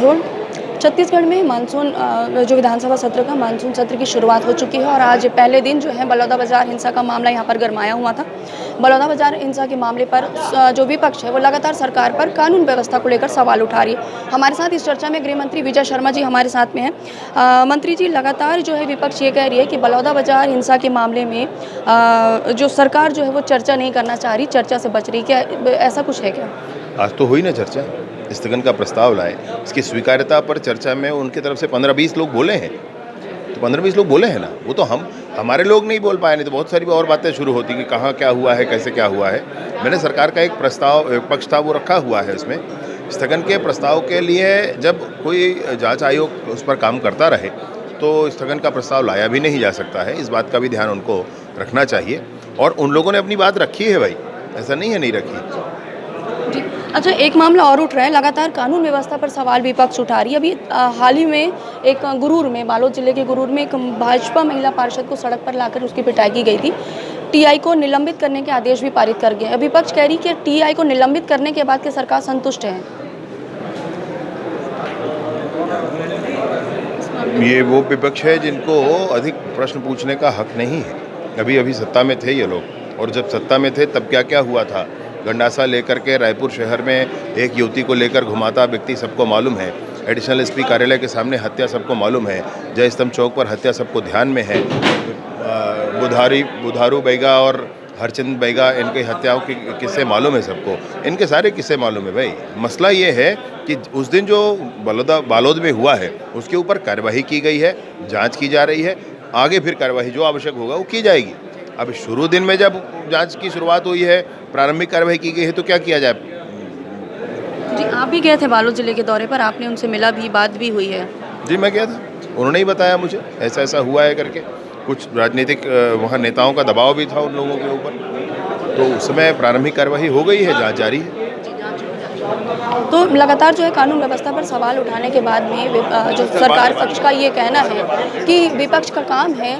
Role Chhattisgarh में monsoon जो विधानसभा सत्र का मानसून सत्र की शुरुआत हो चुकी है और आज पहले दिन जो है बलौदाबाजार हिंसा का मामला यहाँ पर गरमाया हुआ था। बलौदाबाजार हिंसा के मामले पर जो विपक्ष है वो लगातार सरकार पर कानून व्यवस्था को लेकर सवाल उठा रही है। हमारे साथ इस चर्चा में गृह मंत्री विजय शर्मा जी हमारे साथ में हैं। मंत्री जी, लगातार जो है विपक्ष ये कह रही है कि बलौदाबाजार हिंसा के मामले में जो सरकार जो है वो चर्चा नहीं करना चाह रही, चर्चा से बच रही, क्या ऐसा कुछ है क्या? आज तो हुई ना चर्चा, स्थगन का प्रस्ताव लाए, इसकी स्वीकार्यता पर चर्चा में उनकी तरफ से 15-20 लोग बोले हैं। तो 15-20 लोग बोले हैं ना, वो तो हमारे लोग नहीं बोल पाए, नहीं तो बहुत सारी और बातें शुरू होती कि कहाँ क्या हुआ है, कैसे क्या हुआ है। मैंने सरकार का एक प्रस्ताव पक्ष था वो रखा हुआ है। इसमें स्थगन के प्रस्ताव के लिए जब कोई जांच आयोग उस पर काम करता रहे तो स्थगन का प्रस्ताव लाया भी नहीं जा सकता है। इस बात का भी ध्यान उनको रखना चाहिए और उन लोगों ने अपनी बात रखी है भाई, ऐसा नहीं है नहीं रखी। जी। अच्छा, एक मामला और उठ रहा है, लगातार कानून व्यवस्था पर सवाल विपक्ष उठा रही है। अभी हाल ही में एक गुरूर में, बालोद जिले के गुरूर में एक भाजपा महिला पार्षद को सड़क पर लाकर उसकी पिटाई की गई थी। टीआई को निलंबित करने के आदेश भी पारित कर गए। विपक्ष कह रही कि टीआई को निलंबित करने के बाद की सरकार संतुष्ट है। ये वो विपक्ष है जिनको अधिक प्रश्न पूछने का हक नहीं है। अभी अभी सत्ता में थे ये लोग, और जब सत्ता में थे तब क्या क्या हुआ था। गंडासा लेकर के रायपुर शहर में एक युवती को लेकर घुमाता व्यक्ति सबको मालूम है। एडिशनल एसपी कार्यालय के सामने हत्या सबको मालूम है। जय स्तंभ चौक पर हत्या सबको ध्यान में है। बुधारू बैगा और हरचंद बैगा, इनकी हत्याओं के किस्से मालूम है सबको, इनके सारे किस्से मालूम है भाई। मसला ये है कि उस दिन जो बालोद में हुआ है उसके ऊपर कार्रवाई की गई है, जांच की जा रही है, आगे फिर कार्रवाई जो आवश्यक होगा वो की जाएगी। अब शुरू दिन में जब जांच की शुरुआत हुई है, प्रारंभिक कार्रवाई की गई है, तो क्या किया जाए। जी, आप भी गए थे बालोद जिले के दौरे पर, आपने उनसे मिला भी, बात भी हुई है? जी, मैं गया था, उन्होंने ही बताया मुझे ऐसा ऐसा हुआ है करके। कुछ राजनीतिक वहाँ नेताओं का दबाव भी था उन लोगों के ऊपर, तो उस समय प्रारंभिक कार्रवाई हो गई है, जांच जारी है। तो लगातार जो है कानून व्यवस्था पर सवाल उठाने के बाद में जो सरकार पक्ष का ये कहना है कि विपक्ष का काम है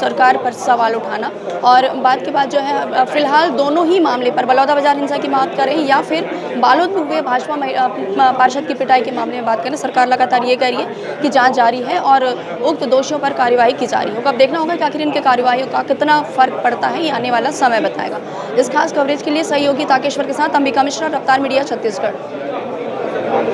सरकार पर सवाल उठाना, और बात के बाद जो है फिलहाल दोनों ही मामले पर, बलौदाबाजार हिंसा की बात करें या फिर बालोद में हुए भाजपा पार्षद की पिटाई के मामले में बात करें, सरकार लगातार ये कह रही है कि जाँच जारी है और उक्त दोषियों पर कार्रवाई की जा रही है। अब देखना होगा कि आखिर इनके कार्रवाई का कितना फर्क पड़ता है, ये आने वाला समय बताएगा। इस खास कवरेज के लिए सहयोगी ताकेश्वर के साथ अंबिका मिश्रा, रफ्तार मीडिया, छत्तीसगढ़।